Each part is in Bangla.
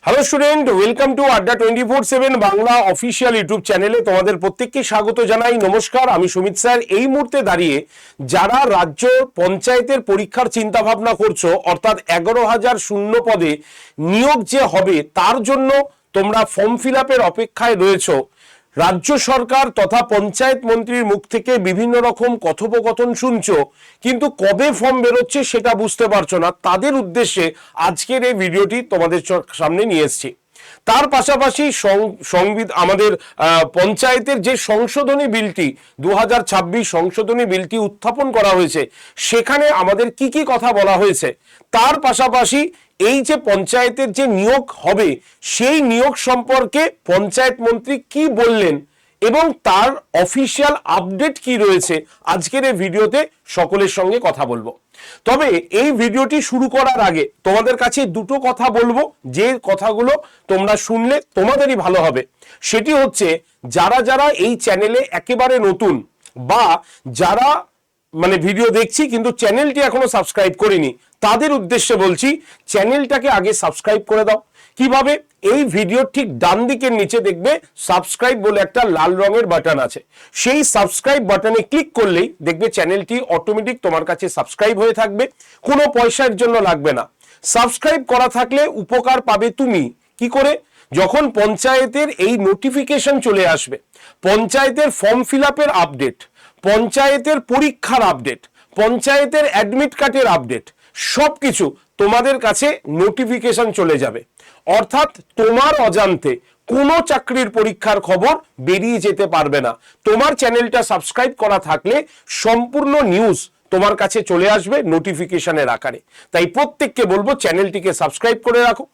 হ্যালো স্টুডেন্ট, ওয়েলকাম টু আড্ডা 24/7 বাংলা অফিসিয়াল ইউটিউব চ্যানেলে তোমাদের প্রত্যেককে স্বাগত জানাই। নমস্কার, আমি সুমিত স্যার। এই মুহূর্তে দাঁড়িয়ে যারা রাজ্য পঞ্চায়েতের পরীক্ষার চিন্তা ভাবনা করছো, অর্থাৎ 11,000 শূন্য পদে নিয়োগ যে হবে তার জন্য তোমরা ফর্ম ফিল আপের অপেক্ষায় রয়েছো, রাজ্য সরকার তথা পঞ্চায়েত মন্ত্রীর মুখ থেকে বিভিন্ন রকম কথোপকথন শুনছো, কিন্তু কবে ফর্ম বেরোচ্ছে সেটা বুঝতে পারছো না, তাদের উদ্দেশ্যে আজকের এই ভিডিওটি তোমাদের সামনে নিয়ে এসেছি। তার পাশাপাশি আমাদের পঞ্চায়েতের যে সংশোধনী বিলটি 2026 সংশোধনী বিলটি উত্থাপন করা হয়েছে, সেখানে আমাদের কি কি কথা বলা হয়েছে, তার পাশাপাশি এই যে পঞ্চায়েতের যে নিয়োগ হবে সেই নিয়োগ সম্পর্কে পঞ্চায়েত মন্ত্রী কি বললেন এবং তার অফিসিয়াল আপডেট কি রয়েছে, আজকের এই ভিডিওতে সকলের সঙ্গে কথা বলবো। তবে এই ভিডিওটি শুরু করার আগে তোমাদের কাছে দুটো কথা বলবো, যে কথাগুলো তোমরা শুনলে তোমাদেরই ভালো হবে। সেটি হচ্ছে, যারা যারা এই চ্যানেলে একেবারে নতুন বা যারা ভিডিও দেখছি কিন্তু চ্যানেলটি এখনো সাবস্ক্রাইব করিনি, তাদের উদ্দেশ্যে বলছি, চ্যানেলটাকে আগে সাবস্ক্রাইব করে দাও। কিভাবে? এই ভিডিওর ঠিক ডান দিকের নিচে দেখবে সাবস্ক্রাইব বলে একটা লাল রঙের বাটন আছে, সেই সাবস্ক্রাইব বাটনে ক্লিক করলেই দেখবে চ্যানেলটি অটোমেটিক তোমার কাছে সাবস্ক্রাইব হয়ে থাকবে, কোনো পয়সার জন্য লাগবে না। সাবস্ক্রাইব করা থাকলে উপকার পাবে তুমি। কি করে? যখন পঞ্চায়েতের এই নোটিফিকেশন চলে আসবে, পঞ্চায়েতের ফর্ম ফিল আপের আপডেট, পঞ্চায়েতের পরীক্ষার আপডেট, পঞ্চায়েতের অ্যাডমিট কার্ডের আপডেট, সবকিছু তোমাদের কাছে নোটিফিকেশন চলে যাবে। অর্থাৎ তোমার অজান্তে কোনো চাকরির পরীক্ষার খবর বেরিয়ে যেতে পারবে না। তোমার চ্যানেলটা সাবস্ক্রাইব করা থাকলে সম্পূর্ণ নিউজ তোমার কাছে চলে আসবে নোটিফিকেশনের আকারে। তাই প্রত্যেককে বলবো চ্যানেলটিকে সাবস্ক্রাইব করে রাখো।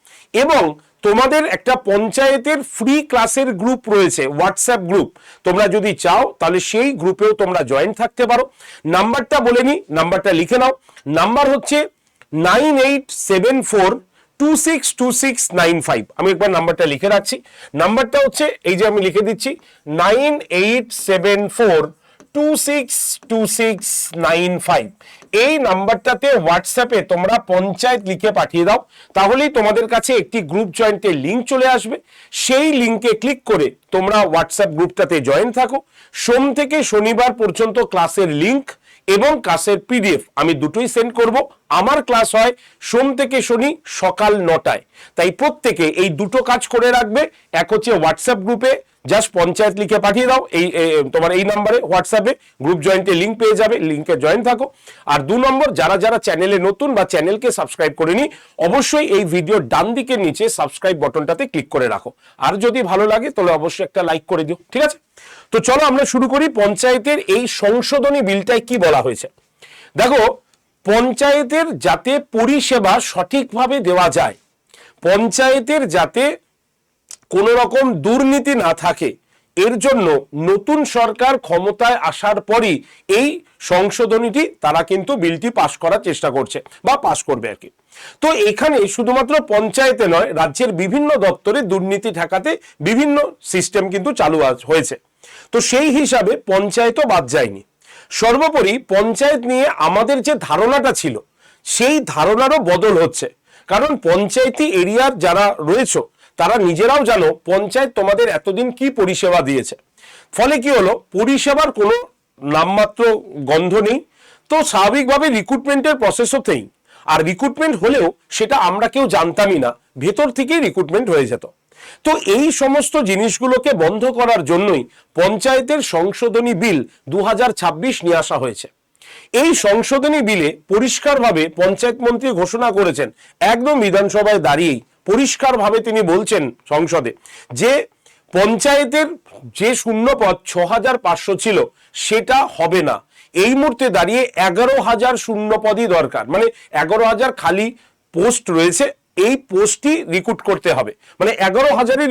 এবং তোমাদের একটা পঞ্চায়েতের ফ্রি ক্লাসের গ্রুপ রয়েছে, হোয়াটসঅ্যাপ গ্রুপ। তোমরা যদি চাও তাহলে সেই গ্রুপেও তোমরা জয়েন থাকতে পারো। নাম্বারটা বলে নি, নাম্বারটা লিখে নাও। নাম্বার হচ্ছে 9874262695। আমি একবার নাম্বারটা লিখে রাখছি। নাম্বারটা হচ্ছে, এই যে আমি লিখে দিচ্ছি, 9874262695। এই নাম্বারটাতে হোয়াটসঅ্যাপে তোমরা পঞ্চায়েত লিখে পাঠিয়ে দাও, তাহলেই তোমাদের কাছে একটি গ্রুপ জয়েন্টের লিঙ্ক চলে আসবে। সেই লিঙ্কে ক্লিক করে তোমরা হোয়াটসঅ্যাপ গ্রুপটাতে জয়েন থাকো। সোম থেকে শনিবার পর্যন্ত ক্লাসের লিঙ্ক এবং ক্লাসের পিডিএফ আমি দুটোই সেন্ড করব। আমার ক্লাস হয় সোম থেকে শনি সকাল 9টায়। তাই প্রত্যেকে এই দুটো কাজ করে রাখবে। এক হচ্ছে হোয়াটসঅ্যাপ গ্রুপে জাস্ট পঞ্চায়েত লিখে পাঠিয়ে দাও, এই তোমার এই নাম্বারে হোয়াটসঅ্যাপে গ্রুপ জয়েন্টে লিঙ্ক পেয়ে যাবে, লিঙ্কে জয়েন থাকো। আর 2 নম্বর, যারা যারা চ্যানেলে নতুন বা চ্যানেলকে সাবস্ক্রাইব করেনি, অবশ্যই এই ভিডিওর ডান দিকের নিচে সাবস্ক্রাইব বাটনটাতে ক্লিক করে রাখো। আর যদি ভালো লাগে তাহলে অবশ্যই একটা লাইক করে দিও, ঠিক আছে? তো চলো আমরা শুরু করি। পঞ্চায়েতের এই সংশোধনী বিলটায় কি বলা হয়েছে দেখো। পঞ্চায়েতের যাতে পরিষেবা সঠিকভাবে দেওয়া যায়, পঞ্চায়েতের যাতে কোনো রকম দুর্নীতি না থাকে, এর জন্য নতুন সরকার ক্ষমতায় আসার পরই এই সংশোধনীটি তারা কিন্তু বিলটি পাশ করার চেষ্টা করছে বা পাশ করবে আর কি। তো এখানে শুধুমাত্র পঞ্চায়েতে নয়, রাজ্যের বিভিন্ন দপ্তরে দুর্নীতি ঠেকাতে বিভিন্ন সিস্টেম কিন্তু চালু হয়েছে। তো সেই হিসাবে পঞ্চায়েতও বাদ যায়নি। সর্বোপরি পঞ্চায়েত নিয়ে আমাদের যে ধারণাটা ছিল, সেই ধারণারও বদল হচ্ছে। কারণ পঞ্চায়েতি এরিয়ার যারা রয়েছে তারা নিজেরাও জানো পঞ্চায়েত তোমাদের এতদিন কি পরিষেবা দিয়েছে। ফলে কি হলো, পরিষেবার কোনো নামমাত্র গন্ধ নেই। তো স্বাভাবিকভাবে রিক্রুটমেন্টের প্রসেসও নেই। আর রিক্রুটমেন্ট হলেও সেটা আমরা কেউ জানতামই না, ভেতর থেকেই রিক্রুটমেন্ট হয়ে যেত। তো এই সমস্ত জিনিসগুলোকে বন্ধ করার জন্যই পঞ্চায়েতের সংশোধনী বিল 2026 নিয়ে আসা হয়েছে। এই সংশোধনী বিলে পরিষ্কারভাবে পঞ্চায়েত মন্ত্রী ঘোষণা করেছেন, একদম বিধানসভায় দাঁড়িয়েই পরিষ্কারভাবে তিনি বলছেন সংসদে, যে পঞ্চায়েতের যে শূন্য পদ 6500 ছিল সেটা হবে না। এই মুহূর্তে দাঁড়িয়ে 11,000 শূন্য পদই দরকার, 11,000 খালি পোস্ট রয়েছে, এই পোস্টই রিক্রুট করতে হবে, 11,000-ই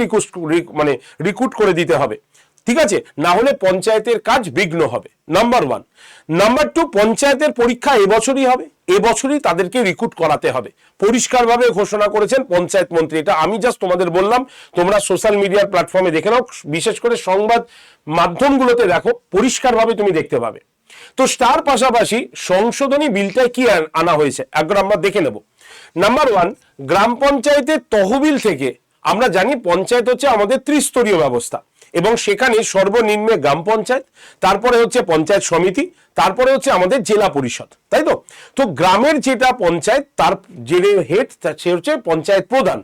রিক্রুট করে দিতে হবে, ঠিক আছে? না হলে পঞ্চায়েতের কাজ বিঘ্ন হবে, নাম্বার 1। নাম্বার 2, পঞ্চায়েতের পরীক্ষা এবছরই হবে, এবছরই তাদেরকে রিক্রুট করাতে হবে, পরিষ্কারভাবে ঘোষণা করেছেন পঞ্চায়েত মন্ত্রী। এটা আমি জাস্ট তোমাদের বললাম, তোমরা সোশ্যাল মিডিয়ার প্ল্যাটফর্মে দেখে নাও, বিশেষ করে সংবাদ মাধ্যমগুলোতে দেখো, পরিষ্কারভাবে তুমি দেখতে পাবে। তো তার পাশাপাশি সংশোধনী বিলটায় কি আনা হয়েছে একবার আমরা দেখে নেব। নাম্বার 1, গ্রাম পঞ্চায়েতের তহবিল থেকে আমরা জানি পঞ্চায়েত হচ্ছে আমাদের ত্রিস্তরীয় ব্যবস্থা, এবং সেখানে সর্বনিম্নে গ্রাম পঞ্চায়েত, তারপরে হচ্ছে পঞ্চায়েত সমিতি, তারপরে হচ্ছে আমাদের জেলা পরিষদ, তাই তো? তো গ্রামের যেটা পঞ্চায়েত, তার যে হেড সে হচ্ছে পঞ্চায়েত প্রধান।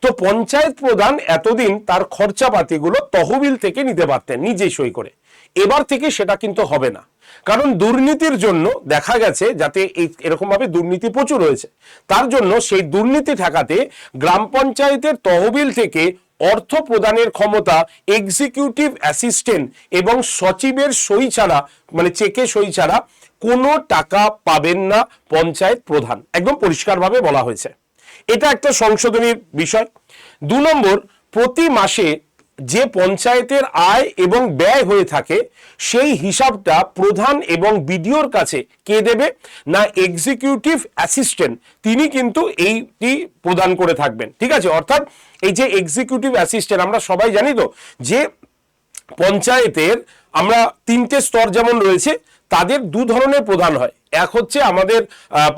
তো পঞ্চায়েত প্রধান এতদিন তার খরচাপাতিগুলো তহবিল থেকে নিতে পারতেন নিজেই সই করে, এবার থেকে সেটা কিন্তু হবে না। কারণ দুর্নীতির জন্য দেখা গেছে, যাতে এরকম ভাবে দুর্নীতি প্রচুর হয়েছে, তার জন্য সেই দুর্নীতি ঠেকাতে গ্রাম পঞ্চায়েতের তহবিল থেকে অর্থ প্রদানের ক্ষমতা এক্সিকিউটিভ অ্যাসিস্ট্যান্ট এবং সচিবের সই ছাড়া, মানে চেকে সই ছাড়া কোনো টাকা পাবেন না পঞ্চায়েত প্রধান, একদম পরিষ্কারভাবে বলা হয়েছে। এটা একটা সংশোধনীর বিষয়। 2 নম্বর, প্রতি মাসে যে পঞ্চায়েতের আয় এবং ব্যয় হয়ে থাকে সেই হিসাবটা প্রধান এবং বিডিওর কাছে কে দেবে না এক্সিকিউটিভ অ্যাসিস্ট্যান্ট, তিনি কিন্তু এইটি প্রদান করে থাকবেন। ঠিক আছে, অর্থাৎ এই যে এক্সিকিউটিভ অ্যাসিস্ট্যান্ট, আমরা সবাই জানি তো যে পঞ্চায়েতের আমরা 3টে স্তর যেমন রয়েছে, তাদের 2 ধরনের প্রধান হয়। এক হচ্ছে আমাদের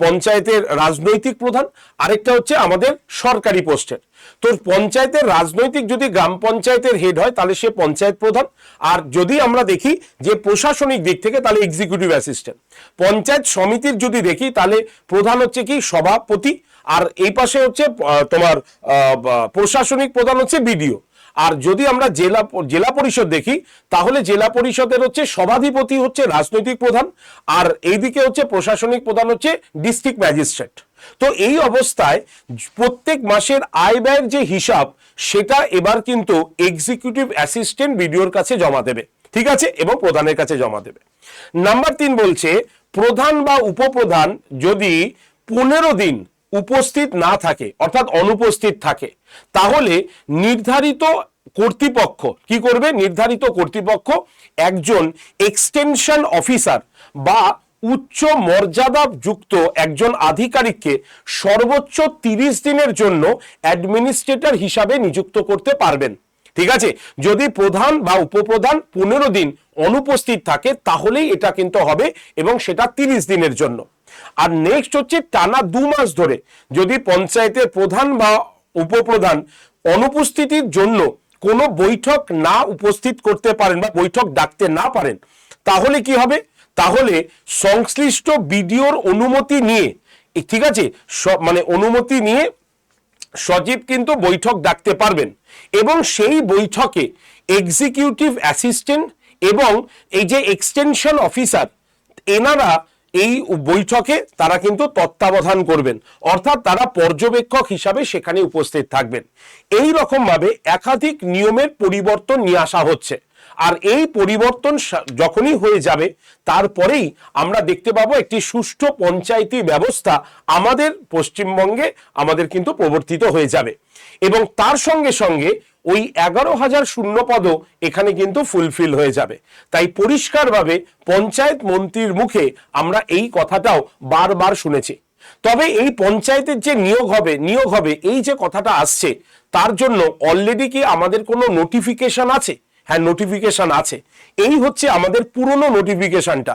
পঞ্চায়েতের রাজনৈতিক প্রধান, আরেকটা হচ্ছে আমাদের সরকারি পোস্টের। তো পঞ্চায়েতের রাজনৈতিক যদি গ্রাম পঞ্চায়েতের হেড হয় তাহলে সে পঞ্চায়েত প্রধান, আর যদি আমরা দেখি যে প্রশাসনিক দিক থেকে তাহলে এক্সিকিউটিভ অ্যাসিস্ট্যান্ট। পঞ্চায়েত সমিতির যদি দেখি তাহলে প্রধান হচ্ছে কি সভাপতি, আর এই পাশে হচ্ছে তোমার প্রশাসনিক প্রধান হচ্ছে বিডিও। আর যদি আমরা জেলা পরিষদ দেখি তাহলে জেলা পরিষদের হচ্ছে সভাধিপতি হচ্ছে রাজনৈতিক প্রধান, আর এইদিকে হচ্ছে প্রশাসনিক প্রধান হচ্ছে ডিস্ট্রিক্ট ম্যাজিস্ট্রেট। তো এই অবস্থায় প্রত্যেক মাসের আয় ব্যয়ের যে হিসাব সেটা এবার কিন্তু এক্সিকিউটিভ অ্যাসিস্ট্যান্ট বিডিওর কাছে জমা দেবে, ঠিক আছে, এবং প্রধানের কাছে জমা দেবে। নাম্বার 3 বলছে প্রধান বা উপপ্রধান যদি 15 দিন উপস্থিত না থাকে, অর্থাৎ অনুপস্থিত থাকে, তাহলে নির্ধারিত কর্তৃপক্ষ কি করবে? নির্ধারিত কর্তৃপক্ষ একজন এক্সটেনশন অফিসার বা উচ্চ মর্যাদা যুক্ত একজন আধিকারিককে সর্বোচ্চ 30 দিনের জন্য অ্যাডমিনিস্ট্রেটর হিসাবে নিযুক্ত করতে পারবেন। ঠিক আছে, যদি প্রধান বা উপপ্রধান 15 দিন অনুপস্থিত থাকে তাহলেই এটা কিন্তু হবে, এবং সেটা 30 দিনের জন্য। আর নেক্সট হচ্ছে টানা 2 মাস ধরে যদি পঞ্চায়েতের প্রধান বা উপপ্রধান অনুপস্থিতির জন্য কোনো বৈঠক না উপস্থিত করতে পারেন বা বৈঠক ডাকতে না পারেন, তাহলে কি হবে? তাহলে সংশ্লিষ্ট বিডিওর অনুমতি নিয়ে, ঠিক আছে, মানে অনুমতি নিয়ে সচিব কিন্তু বৈঠক ডাকতে পারবেন, এবং সেই বৈঠকে এক্সিকিউটিভ অ্যাসিস্ট্যান্ট এবং এই যে এক্সটেনশন অফিসার, এনারা এই বৈঠকে তারা কিন্তু তত্ত্বাবধান করবেন, অর্থাৎ তারা পর্যবেক্ষক হিসাবে সেখানে উপস্থিত থাকবেন। এই রকম ভাবে একাধিক নিয়মের পরিবর্তন নিয়ে আসা হচ্ছে, আর এই পরিবর্তন যখনই হয়ে যাবে তারপরেই আমরা দেখতে পাবো একটি সুষ্ঠু পঞ্চায়েতি ব্যবস্থা আমাদের পশ্চিমবঙ্গে আমাদের কিন্তু প্রবর্তিত হয়ে যাবে, এবং তার সঙ্গে সঙ্গে ওই 11,000 শূন্যপদও এখানে কিন্তু ফুলফিল হয়ে যাবে। তাই পরিষ্কারভাবে পঞ্চায়েত মন্ত্রীর মুখে আমরা এই কথাটাও বারবার শুনেছি। তবে এই পঞ্চায়েতের যে নিয়োগ হবে এই যে কথাটা আসছে, তার জন্য অলরেডি কি আমাদের কোনো নোটিফিকেশন আছে? হ্যাঁ, নোটিফিকেশন আছে। এই হচ্ছে আমাদের পুরনো নোটিফিকেশনটা,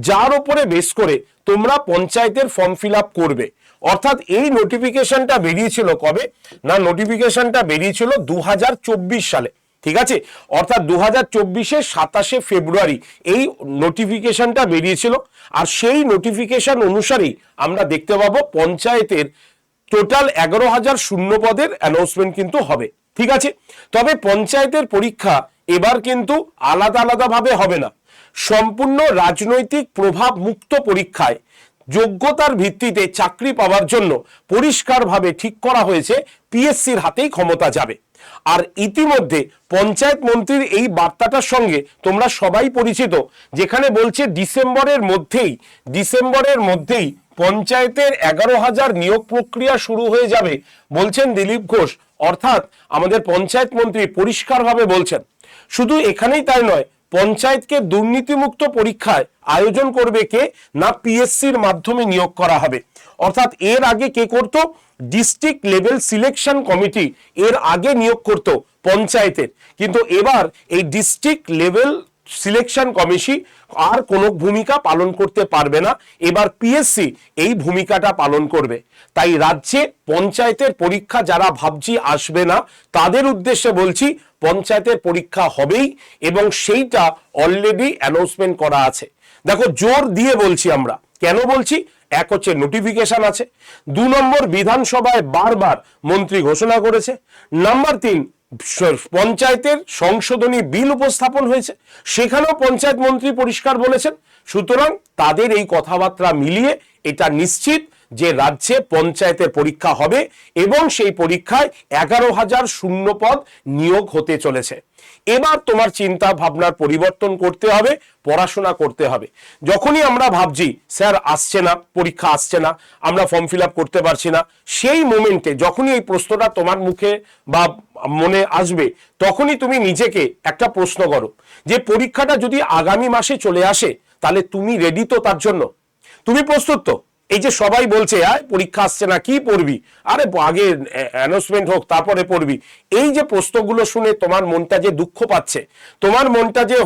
যার উপরে বেস করে তোমরা পঞ্চায়েতের ফর্ম ফিল আপ করবে। অর্থাৎ এই নোটিফিকেশনটা বেরিয়েছিল কবে না? নোটিফিকেশনটা বেরিয়েছিল 2024 সালে, ঠিক আছে, অর্থাৎ 2024-এর 27শে ফেব্রুয়ারি এই নোটিফিকেশনটা বেরিয়েছিল। আর সেই নোটিফিকেশন অনুসারেই আমরা দেখতে পাবো পঞ্চায়েতের টোটাল 11,000 শূন্যপদের অ্যানাউন্সমেন্ট কিন্তু হবে, ঠিক আছে। তবে পঞ্চায়েতের পরীক্ষা এবার কিন্তু আলাদা ভাবে হবে না, সম্পূর্ণ রাজনৈতিক প্রভাব মুক্ত পরীক্ষায় যোগ্যতার ভিত্তিতে চাকরি পাওয়ার জন্য পরিষ্কারভাবে ঠিক করা হয়েছে পিএসসির হাতেই ক্ষমতা যাবে। আর ইতিমধ্যে পঞ্চায়েত মন্ত্রীর এই বার্তাটার সঙ্গে তোমরা সবাই পরিচিত, যেখানে বলছে ডিসেম্বরের মধ্যেই পঞ্চায়েতের 11,000 নিয়োগ প্রক্রিয়া শুরু হয়ে যাবে বলছেন দিলীপ ঘোষ। অর্থাৎ আমাদের পঞ্চায়েত মন্ত্রী পরিষ্কারভাবে বলছেন, শুধু এখানেই তাই নয়, পঞ্চায়েতকে দুর্নীতিমুক্ত পরীক্ষায় আয়োজন করবে কে না পিএসসির মাধ্যমে নিয়োগ করা হবে। অর্থাৎ এর আগে কে করত? ডিস্ট্রিক্ট লেভেল সিলেকশন কমিটি এর আগে নিয়োগ করত পঞ্চায়েতের, কিন্তু এবার এই ডিস্ট্রিক্ট লেভেল সিলেকশন কমিশন আর কোনো ভূমিকা পালন করতে পারবে না, এবার পিএসসি এই ভূমিকাটা পালন করবে। তাই রাজ্যে পঞ্চায়েতের পরীক্ষা যারা ভাবছি আসবে না তাদের উদ্দেশ্যে বলছি পঞ্চায়েতের পরীক্ষা হবেই এবং সেইটা অলরেডি অ্যানাউন্সমেন্ট করা আছে। দেখো জোর দিয়ে বলছি আমরা, কেন বলছি? এক হচ্ছে নোটিফিকেশন আছে, 2 নম্বর বিধানসভায় বারবার মন্ত্রী ঘোষণা করেছে, নাম্বার 3 পঞ্চায়েতের সংশোধনী বিল উপস্থাপন হয়েছে, সেখানেও পঞ্চায়েত মন্ত্রী পরিষ্কার বলেছেন। সুতরাং তাদের এই কথাবার্তা মিলিয়ে এটা নিশ্চিত যে রাজ্যে পঞ্চায়েতের পরীক্ষা হবে এবং সেই পরীক্ষায় 11,000 শূন্য পদ নিয়োগ হতে চলেছে। এবার তোমার চিন্তা ভাবনার পরিবর্তন করতে হবে, পড়াশোনা করতে হবে। যখনই আমরা ভাবছি স্যার আসছে না, পরীক্ষা আসছে না, আমরা ফর্ম ফিল আপ করতে পারছি না, সেই মোমেন্টে যখনই এই প্রশ্নটা তোমার মুখে বা মনে আসবে তখনই তুমি নিজেকে একটা প্রশ্ন করো যে পরীক্ষাটা যদি আগামী মাসে চলে আসে তাহলে তুমি রেডি তো? তার জন্য তুমি প্রস্তুত তো? এই যে সবাই বলছে পরীক্ষা আসছে না, কি পড়বি? আরে আগে অ্যানাউন্সমেন্ট হোক তারপরে পড়বি। এই যে প্রশ্নগুলো শুনে তোমার মনটা যে দুঃখ পাচ্ছে, তোমার মনটা যে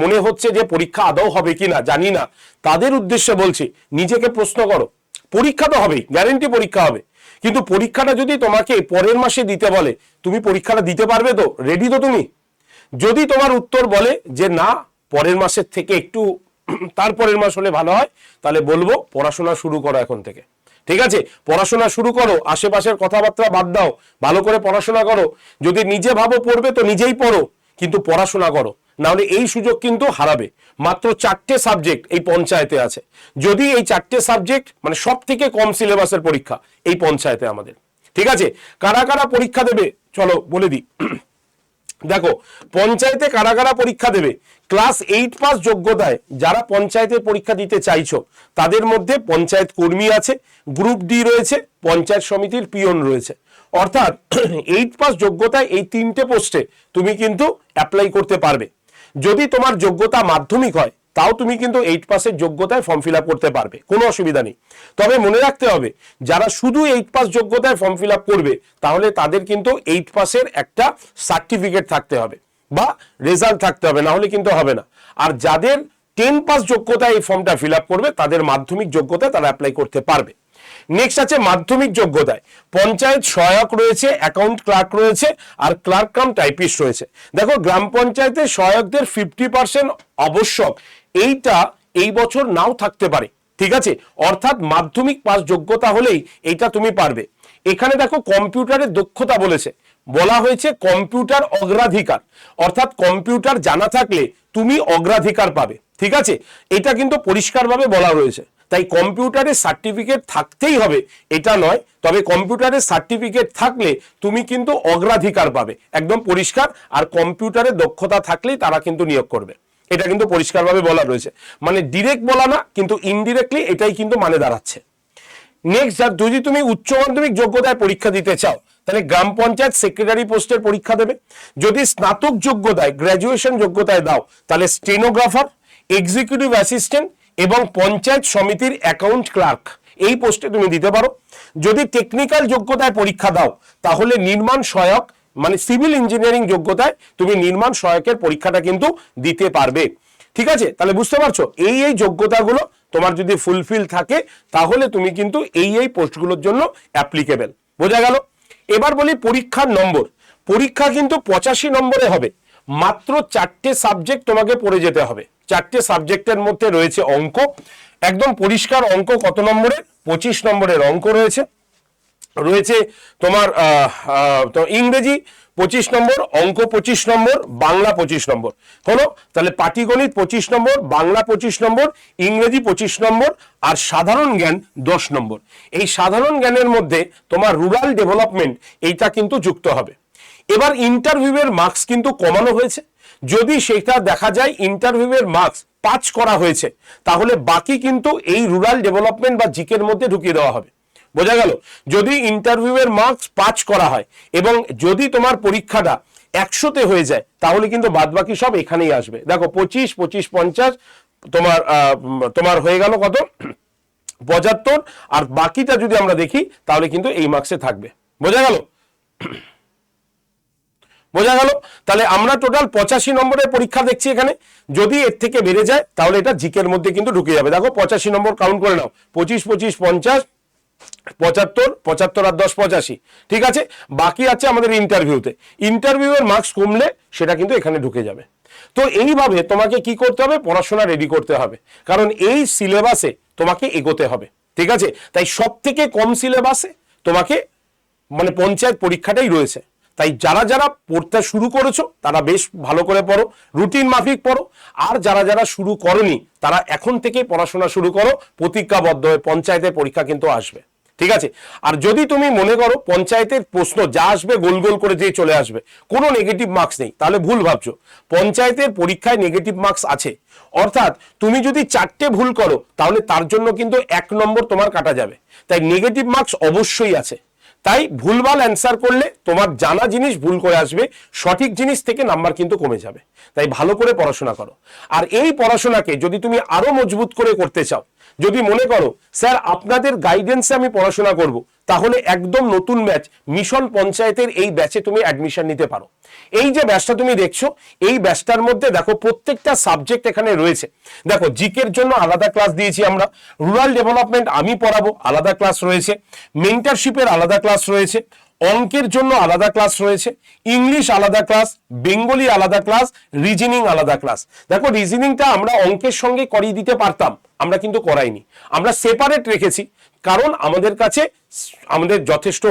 মনে হচ্ছে যে পরীক্ষা আদৌ হবে কিনা জানি না, তাদের উদ্দেশ্যে বলছি নিজেকে প্রশ্ন করো। পরীক্ষা তো হবেই, গ্যারেন্টি পরীক্ষা হবে, কিন্তু পরীক্ষাটা যদি তোমাকে পরের মাসে দিতে বলে তুমি পরীক্ষাটা দিতে পারবে তো? রেডি তো তুমি? যদি তোমার উত্তর বলে যে না পরের মাসের থেকে একটু তারপরের মাস হলে ভালো হয়, তাহলে বলবো পড়াশোনা শুরু করো এখন থেকে। ঠিক আছে, পড়াশোনা শুরু করো, আশেপাশের কথাবার্তা বাদ দাও, ভালো করে পড়াশোনা করো। যদি নিজে ভাবো পড়বে তো নিজেই পড়ো, কিন্তু পড়াশোনা করো, না হলে এই সুযোগ কিন্তু হারাবে। মাত্র 4টে সাবজেক্ট এই পঞ্চায়েতে আছে, যদি এই 4টে সাবজেক্ট মানে সব থেকে কম সিলেবাসের পরীক্ষা এই পঞ্চায়েতে আমাদের। ঠিক আছে, কারা কারা পরীক্ষা দেবে চলো বলে দিই। দেখো পঞ্চায়েতে কারা কারা পরীক্ষা দেবে, ক্লাস 8 পাস যোগ্যতায় যারা পঞ্চায়েতের পরীক্ষা দিতে চাইছো তাদের মধ্যে পঞ্চায়েত কর্মী আছে, গ্রুপ ডি রয়েছে, পঞ্চায়েত সমিতির পিয়ন রয়েছে। অর্থাৎ 8 পাস যোগ্যতায় এই 3টে পোস্টে তুমি কিন্তু অ্যাপ্লাই করতে পারবে। যদি তোমার যোগ্যতা মাধ্যমিক হয় তাও তুমি কিন্তু 8 পাসের যোগ্যতায় ফর্ম ফিল আপ করতে পারবে, কোনো অসুবিধা নেই। তবে মনে রাখতে হবে যারা শুধু 8 পাস যোগ্যতায় ফর্ম ফিল আপ করবে তাহলে তাদের কিন্তু 8 পাসের একটা সার্টিফিকেট থাকতে হবে বা রেজাল্ট থাকতে হবে, না হলে কিন্তু হবে না। আর যাদের 10 পাস যোগ্যতায় এই ফর্মটা ফিল আপ করবে তাদের মাধ্যমিক যোগ্যতায় তারা অ্যাপ্লাই করতে পারবে। নেক্সট আছে মাধ্যমিক যোগ্যতায় পঞ্চায়েত সহায়ক রয়েছে, অ্যাকাউন্ট ক্লার্ক রয়েছে আর ক্লার্ক কাম টাইপিস্ট রয়েছে। দেখো গ্রাম পঞ্চায়েতের সহায়কদের 50% আবশ্যক, এইটা এই বছর নাও থাকতে পারে। ঠিক আছে, অর্থাৎ মাধ্যমিক পাস যোগ্যতা হলেই এইটা তুমি পারবে। এখানে দেখো কম্পিউটারের দক্ষতা বলেছে, বলা হয়েছে কম্পিউটার অগ্রাধিকার, অর্থাৎ কম্পিউটার জানা থাকলে তুমি অগ্রাধিকার পাবে। ঠিক আছে, এটা কিন্তু পরিষ্কারভাবে বলা রয়েছে। তাই কম্পিউটারের সার্টিফিকেট থাকতেই হবে এটা নয়, তবে কম্পিউটারের সার্টিফিকেট থাকলে তুমি কিন্তু অগ্রাধিকার পাবে, একদম পরিষ্কার। আর কম্পিউটারের দক্ষতা থাকলেই তারা কিন্তু নিয়োগ করবে, এটা কিন্তু পরিষ্কারভাবে বলা রয়েছে। মানে ডিরেক্ট বলা না, কিন্তু ইনডিরেক্টলি এটাই কিন্তু মানে দাঁড়াচ্ছে। নেক্সট, যদি তুমি উচ্চ মাধ্যমিক যোগ্যতায় পরীক্ষা দিতে চাও তাহলে গ্রাম পঞ্চায়েত সেক্রেটারি পোস্টের পরীক্ষা দেবে। যদি স্নাতক যোগ্যতায় গ্র্যাজুয়েশন যোগ্যতায় দাও তাহলে স্টেনোগ্রাফার, এক্সিকিউটিভ অ্যাসিস্ট্যান্ট এবং পঞ্চায়েত সমিতির অ্যাকাউন্ট ক্লার্ক এই পোস্টে তুমি দিতে পারো। যদি টেকনিক্যাল যোগ্যতায় পরীক্ষা দাও তাহলে নির্মাণ সহায়ক মানে সিভিল ইঞ্জিনিয়ারিং যোগ্যতায় তুমি নির্মাণ সহায়কের পরীক্ষাটা কিন্তু দিতে পারবে। ঠিক আছে, তাহলে বুঝতে পারছো এই যোগ্যতাগুলো তোমার যদি ফুলফিল থাকে তাহলে তুমি কিন্তু এই পোস্টগুলোর জন্য অ্যাপ্লিকেবল। বোঝা গেল? এবার বলি পরীক্ষার নম্বর। পরীক্ষা কিন্তু 85 নম্বরে হবে, মাত্র 4টে সাবজেক্ট তোমাকে পড়ে যেতে হবে। 4টে সাবজেক্টের মধ্যে রয়েছে অঙ্ক, একদম পরিষ্কার অঙ্ক। কত নম্বরের? 25 নম্বরের অঙ্ক রয়েছে। রয়েছে তোমার ইংরেজি 25 নম্বর, অঙ্ক 25 নম্বর, বাংলা 25 নম্বর। হলো তাহলে পাটিগণিত 25 নম্বর, বাংলা 25 নম্বর, ইংরেজি 25 নম্বর আর সাধারণ জ্ঞান 10 নম্বর। এই সাধারণ জ্ঞানের মধ্যে তোমার রুরাল ডেভেলপমেন্ট এইটা কিন্তু যুক্ত হবে। এবার ইন্টারভিউয়ের মার্কস কিন্তু কমানো হয়েছে। যদি সেটা দেখা যায় ইন্টারভিউয়ের মার্কস 5 করা হয়েছে তাহলে বাকি কিন্তু এই রুরাল ডেভেলপমেন্ট বা জিকের মধ্যে ঢুকিয়ে দেওয়া হবে। বোঝা গেল? যদি ইন্টারভিউয়ের মার্কস 5 করা হয় এবং যদি তোমার পরীক্ষাটা 100তে হয়ে যায় তাহলে কিন্তু বাদবাকি সব এখানেই আসবে। দেখো 25, 25, 50 তোমার হয়ে গেল কত? 75। আর বাকিটা যদি আমরা দেখি তাহলে কিন্তু এই মার্কসে থাকবে। বোঝা গেল? বোঝা গেল? তাহলে আমরা টোটাল 85 নম্বরের পরীক্ষা দেখছি এখানে। যদি এর থেকে বেড়ে যায় তাহলে এটা জিকের মধ্যে কিন্তু ঢুকে যাবে। দেখো 85 নম্বর কাউন্ট করে নাও, 25 25 50 75 75 আর 10 85, ঠিক আছে। বাকি আছে আমাদের ইন্টারভিউতে, ইন্টারভিউয়ের মার্কস কমলে সেটা কিন্তু এখানে ঢুকে যাবে। তো এইভাবে তোমাকে কি করতে হবে, পড়াশোনা রেডি করতে হবে, কারণ এই সিলেবাসে তোমাকে এগোতে হবে, ঠিক আছে। তাই সব থেকে কম সিলেবাসে তোমাকে মানে পঞ্চায়েত পরীক্ষাটাই রয়েছে। তাই যারা যারা পড়তে শুরু করেছো তারা বেশ ভালো করে পড়ো, রুটিন মাফিক পড়ো। আর যারা যারা শুরু করনি তারা এখন থেকে পড়াশোনা শুরু করো, প্রতিজ্ঞাবদ্ধ হয়ে পঞ্চায়েতের পরীক্ষা কিন্তু আসবে, ঠিক আছে। আর যদি তুমি মনে করো পঞ্চায়েতের প্রশ্ন যা আসবে গোল গোল করে দিয়ে চলে আসবে, কোনো নেগেটিভ মার্কস নেই, তাহলে ভুল ভাবছো। পঞ্চায়েতের পরীক্ষায় নেগেটিভ মার্কস আছে, অর্থাৎ তুমি যদি 4টে ভুল করো তাহলে তার জন্য কিন্তু 1 নম্বর তোমার কাটা যাবে। তাই নেগেটিভ মার্কস অবশ্যই আছে। তাই ভুলভাল অ্যান্সার করলে তোমার জানা জিনিস ভুল করে আসবে, সঠিক জিনিস থেকে নাম্বার কিন্তু কমে যাবে। তাই ভালো করে পড়াশোনা করো। আর এই পড়াশোনাকে যদি তুমি আরো মজবুত করে করতে চাও, যদি মনে করো স্যার আপনাদের গাইডেন্সে আমি পড়াশোনা করব, তাহলে একদম নতুন ব্যাচ মিশন পঞ্চায়েতের এই ব্যাচে তুমি অ্যাডমিশন নিতে পারো। এই যে ব্যাচটা তুমি দেখছো, এই ব্যাচটার মধ্যে দেখো প্রত্যেকটা সাবজেক্ট এখানে রয়েছে। দেখো জিকের জন্য আলাদা ক্লাস দিয়েছি আমরা, রুরাল ডেভেলপমেন্ট আমি পড়াবো আলাদা ক্লাস রয়েছে, মেন্টরশিপের আলাদা ক্লাস রয়েছে, অঙ্কের জন্য আলাদা ক্লাস রয়েছে, ইংলিশ আলাদা ক্লাস, বেঙ্গলি আলাদা ক্লাস, রিজনিং আলাদা ক্লাস। দেখো রিজনিংটা আমরা অঙ্কের সঙ্গে করিয়ে দিতে পারতাম, আমরা কিন্তু করাইনি, আমরা সেপারেট রেখেছি, কারণ আমাদের কাছে আমাদের যথেষ্ট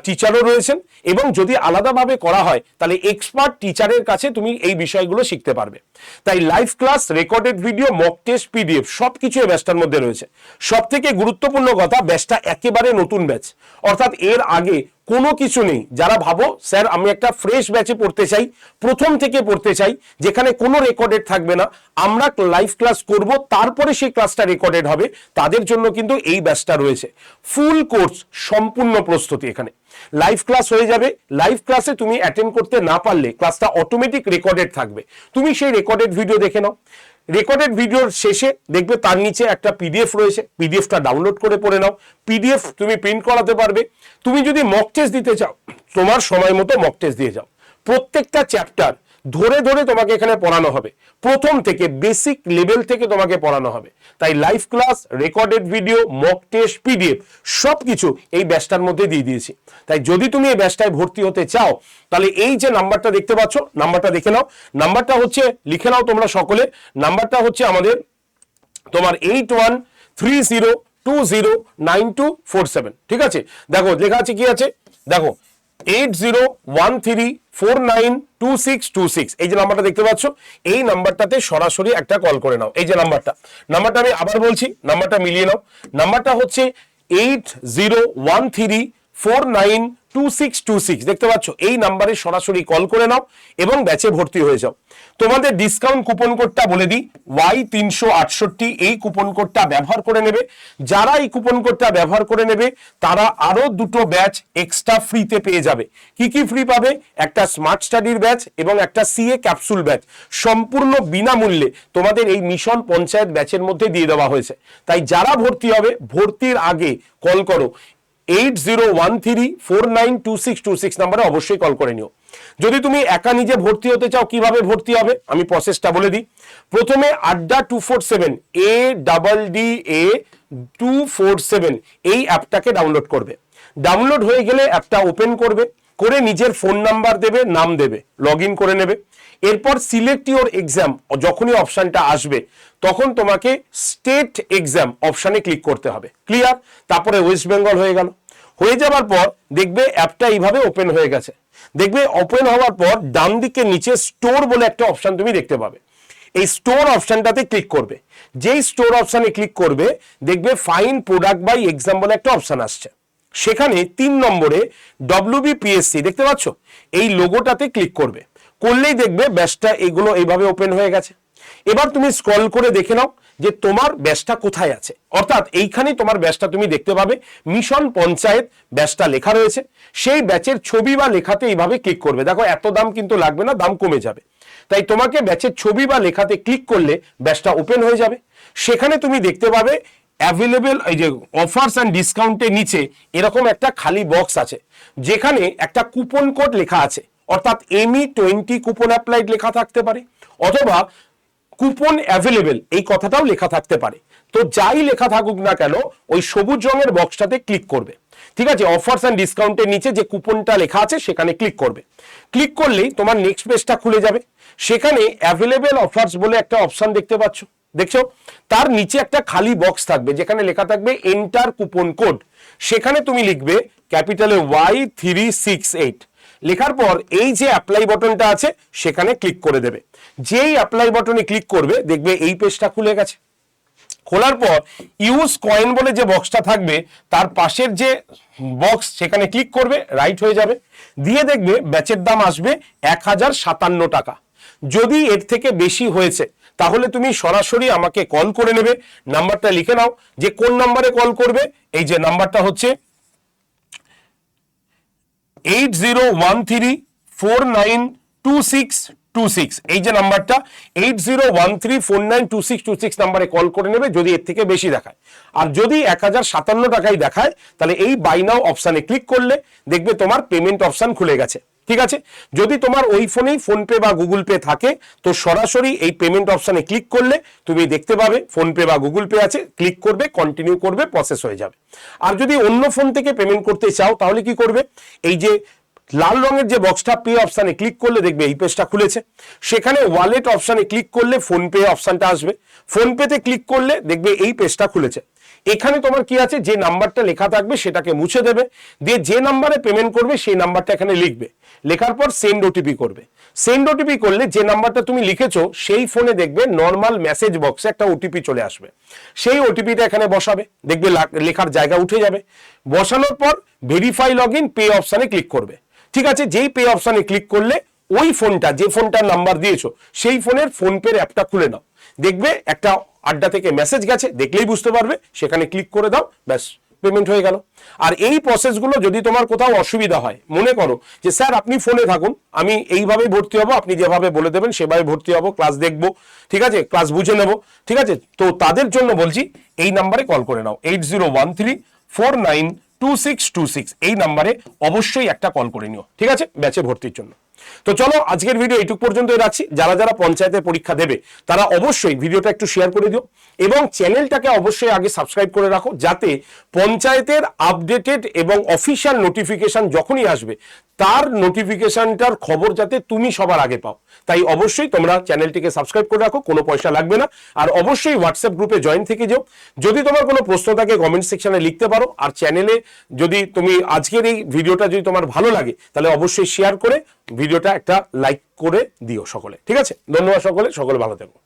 টিচারও রয়েছেন, এবং যদি আলাদাভাবে করা হয় তাহলে এক্সপার্ট টিচারের কাছে তুমি এই বিষয়গুলো শিখতে পারবে। তাই live class, recorded video, mock test, PDF সবকিছু এই ব্যাচটার মধ্যে রয়েছে। সব থেকে গুরুত্বপূর্ণ কথা, ব্যাচটা একেবারে নতুন ব্যাচ, অর্থাৎ এর আগে কোনো কিছু নেই। যারা ভাবো স্যার আমি একটা ফ্রেশ ব্যাচে পড়তে চাই, প্রথম থেকে পড়তে চাই, যেখানে কোনো রেকর্ডেড থাকবে না, আমরা লাইভ ক্লাস করব, তারপরে সেই ক্লাসটা রেকর্ডেড হবে, তাদের জন্য কিন্তু এই ব্যাচটা রয়েছে। ফুল কোর্স, সম্পূর্ণ প্রস্তুতি এখানে। লাইভ ক্লাস হয়ে যাবে, লাইভ ক্লাসে তুমি অ্যাটেন্ড করতে না পারলে ক্লাসটা অটোমেটিক রেকর্ডেড থাকবে, তুমি সেই রেকর্ডেড ভিডিও দেখে নাও। রেকর্ডেড ভিডিওর শেষে দেখবে তার নিচে একটা পিডিএফ রয়েছে, পিডিএফটা ডাউনলোড করে পড়ে নাও, পিডিএফ তুমি প্রিন্ট করাতে পারবে। তুমি যদি মক টেস্ট দিতে চাও, তোমার সময় মতো মক টেস্ট দিয়ে যাও। প্রত্যেকটা চ্যাপ্টার ধরে ধরে তোমাকে এখানে পড়ানো হবে, প্রথম থেকে বেসিক লেভেল থেকে তোমাকে পড়ানো হবে। তাই live class, recorded video, mock test, PDF সবকিছু এই ব্যাচটার মধ্যে দিয়ে দিয়েছি। তাই যদি তুমি এই ব্যাচটায় ভর্তি হতে চাও, তাহলে এই যে নাম্বারটা দেখতে পাচ্ছ, নাম্বারটা দেখে নাও। নাম্বারটা হচ্ছে, লিখে নাও তোমরা সকলে, নাম্বারটা হচ্ছে আমাদের তোমার 8130209247, ঠিক আছে। দেখো লেখা আছে, কি আছে দেখো, 8013492626, এই যে নাম্বারটা দেখতে পাচ্ছ, এই নাম্বারটাতে সরাসরি একটা কল করে নাও। এই যে নাম্বারটা আমি আবার বলছি, নাম্বারটা মিলিয়ে নাও। নাম্বারটা হচ্ছে 8013492626, দেখতে পাচ্ছ, এই নাম্বারে সরাসরি কল করে নাও এবং ব্যাচে ভর্তি হয়ে যাও। তোমাদের ডিসকাউন্ট কুপন কোডটা বলে দিই, Y368, এই কুপন কোডটা ব্যবহার করে নেবে। যারা এই কুপন কোডটা ব্যবহার করে নেবে তারা আরো 2টো ব্যাচ এক্সট্রা ফ্রিতে পেয়ে যাবে। কি কি ফ্রি পাবে? একটা স্মার্ট স্টাডির ব্যাচ এবং একটা সিএ ক্যাপসুল ব্যাচ, সম্পূর্ণ বিনামূল্যে তোমাদের এই মিশন পঞ্চায়েত ব্যাচের মধ্যে দিয়ে দেওয়া হয়েছে। তাই যারা ভর্তি হবে, ভর্তির আগে কল করো 8013492626 নাম্বারে অবশ্যই কল করে নিও। যদি তুমি একা নিজে ভর্তি হতে চাও, কিভাবে ভর্তি হবে আমি প্রসেসটা বলে দিই। প্রথমে আড্ডা 247, ADDA247 এই অ্যাপটাকে ডাউনলোড করবে। ডাউনলোড হয়ে গেলে অ্যাপটা ওপেন করবে, করে নিজের ফোন নাম্বার দেবে, নাম দেবে, লগ ইন করে নেবে। এরপর সিলেক্ট ইওর এক্সাম, যখনই অপশনটা আসবে তখন তোমাকে স্টেট এক্সাম অপশানে ক্লিক করতে হবে। ক্লিয়ার? তারপরে ওয়েস্ট বেঙ্গল হয়ে গেল। হয়ে যাওয়ার পর দেখবে অ্যাপটা এইভাবে ওপেন হয়ে গেছে। দেখবে ওপেন হওয়ার পর ডান দিকে নিচে স্টোর বলে একটা অপশন তুমি দেখতে পাবে। এই স্টোর অপশনটাতে ক্লিক করবে। যেই স্টোর অপশনে ক্লিক করবে দেখবে ফাইন প্রোডাক্ট বাই এক্সাম বলে একটা অপশন আসছে। সেখানে 3 নম্বরে WBPSC দেখতে পাচ্ছ, এই লোগোটাতে ক্লিক করবে। করলেই দেখবে ব্যাচটা এগুলো এইভাবে ওপেন হয়ে গেছে। এবার তুমি স্ক্রল করে দেখে নাও যে তোমার ব্যাচটা কোথায় আছে, অর্থাৎ এইখানেই তোমার ব্যাচটা তুমি দেখতে পাবে। মিশন পঞ্চায়েত ব্যাচটা লেখা রয়েছে, সেই ব্যাচের ছবি বা লেখাতে এইভাবে ক্লিক করবে। দেখো এত দাম কিন্তু লাগবে না, দাম কমে যাবে। তাই তোমাকে ব্যাচের ছবি বা লেখাতে ক্লিক করলে ব্যাচটা ওপেন হয়ে যাবে। সেখানে তুমি দেখতে পাবে অ্যাভেলেবেল, এই যে অফার্স অ্যান্ড ডিসকাউন্টের নিচে এরকম একটা খালি বক্স আছে, যেখানে একটা কুপন কোড লেখা আছে। অর্থাৎ ME20 কুপন অ্যাপ্লাইড লেখা থাকতে পারে, অথবা কুপন অ্যাভেলেবেল এই কথাটাও লেখা থাকতে পারে। তো যাই লেখা থাকুক না কেন, ওই সবুজ রঙের বক্সটাতে ক্লিক করবে, ঠিক আছে? অফার্স অ্যান্ড ডিসকাউন্টের নিচে যে কুপনটা লেখা আছে সেখানে ক্লিক করবে। ক্লিক করলেই তোমার নেক্সট পেজটা খুলে যাবে। সেখানে অ্যাভেলেবেল অফার্স বলে একটা অপশন দেখতে পাচ্ছ, দেখছো? তার নিচে একটা খালি বক্স থাকবে যেখানে লেখা থাকবে এন্টার কুপন কোড। সেখানে তুমি লিখবে ক্যাপিটালে Y368, লেখার পর এই যে অ্যাপ্লাই বাটনটা আছে সেখানে ক্লিক করে দেবে। যেই অ্যাপ্লাই বাটনে ক্লিক করবে দেখবে এই পেজটা খুলে গেছে। খোলার পর ইউজ কয়েন বলে যে বক্সটা থাকবে তার পাশের যে বক্স সেখানে ক্লিক করবে, রাইট হয়ে যাবে। দিয়ে দেখবে ব্যাচের দাম আসবে 1057 টাকা। যদি এর থেকে বেশি হয়েছে তাহলে তুমি সরাসরি আমাকে কল করে নেবে। নাম্বারটা লিখে নাও যে কোন নাম্বারে কল করবে। এই যে নাম্বারটা হচ্ছে 8013492626, এই যে নাম্বারটা 8013492626 নাম্বারে কল করে নেবে যদি এর থেকে বেশি দেখায়। আর যদি 1057 টাকাই দেখায় তাহলে এই বাই নাও অপশানে ক্লিক করলে দেখবে তোমার পেমেন্ট অপশান খুলে গেছে, ঠিক আছে? যদি তোমার ওই ফোনেই ফোনপে বা গুগল পে থাকে তো সরাসরি এই পেমেন্ট অপশানে ক্লিক করলে তুমি দেখতে পাবে ফোনপে বা গুগল পে আছে, ক্লিক করবে, কন্টিনিউ করবে, প্রসেস হয়ে যাবে। আর যদি অন্য ফোন থেকে পেমেন্ট করতে চাও তাহলে কি করবে, এই যে লাল রঙের যে বক্সটা পে অপশানে ক্লিক করলে দেখবে এই পেজটা খুলেছে। সেখানে ওয়ালেট অপশানে ক্লিক করলে ফোনপে অপশানটা আসবে, ফোনপেতে ক্লিক করলে দেখবে এই পেজটা খুলেছে। এখানে তোমার কি আছে, যে নাম্বারটা লেখা থাকবে সেটাকে মুছে দেবে, দিয়ে যে নাম্বারে পেমেন্ট করবে সেই নাম্বারটা এখানে লিখবে। লেখার পর সেন্ড ওটিপি করবে। সেন্ড ওটিপি করলে যে নাম্বারটা তুমি লিখেছো সেই ফোনে দেখবে নর্মাল মেসেজ বক্সে একটা ওটিপি চলে আসবে। সেই ওটিপিটা এখানে বসাবে, দেখবে লেখার জায়গা উঠে যাবে। বসানোর পর ভেরিফাই লগইন পে অপশানে ক্লিক করবে, ঠিক আছে? যেই পে অপশানে ক্লিক করলে ওই ফোনটা, যে ফোনটার নাম্বার দিয়েছো সেই ফোনের ফোনপের অ্যাপটা খুলে নাও, দেখবে একটা আড্ডা থেকে মেসেজ গেছে, দেখলেই বুঝতে পারবে। সেখানে ক্লিক করে দাও, ব্যাস পেমেন্ট হয়ে গেল। আর এই প্রসেসগুলো যদি তোমার কোথাও অসুবিধা হয়, মনে করো যে স্যার আপনি ফোনে থাকুন, আমি এইভাবেই ভর্তি হব, আপনি যেভাবে বলে দেবেন সেভাবে ভর্তি হব, ক্লাস দেখব, ঠিক আছে, ক্লাস বুঝে নেব, ঠিক আছে? তো তাদের জন্য বলছি এই নাম্বারে কল করে নাও, 8013492626, এই নাম্বারে অবশ্যই একটা কল করে নিও, ঠিক আছে, ব্যাচে ভর্তির জন্য। তো চলো আজকের ভিডিও এইটুকু পর্যন্তই রাখছি। যারা যারা পঞ্চায়েতের পরীক্ষা দেবে তারা অবশ্যই ভিডিওটা একটু শেয়ার করে দিও এবং চ্যানেলটাকে অবশ্যই আগে সাবস্ক্রাইব করে রাখো, যাতে পঞ্চায়েতের আপডেটেড এবং অফিসিয়াল নোটিফিকেশন যখনই আসবে তার নোটিফিকেশনটার খবর যাতে তুমি সবার আগে পাও। তাই অবশ্যই তোমরা চ্যানেলটিকে সাবস্ক্রাইব করে রাখো, কোনো পয়সা লাগবে না। আর অবশ্যই হোয়াটসঅ্যাপ গ্রুপে জয়েন থেকে যাও। যদি তোমার কোনো প্রশ্ন থাকে কমেন্ট সেকশনে লিখতে পারো। আর চ্যানেলে যদি তুমি আজকের এই ভিডিওটা যদি তোমার ভালো লাগে তাহলে অবশ্যই শেয়ার করে ভিডিওটা একটা লাইক করে দিও সকলে, ঠিক আছে? ধন্যবাদ সকলে, সকলে ভালো থেকো।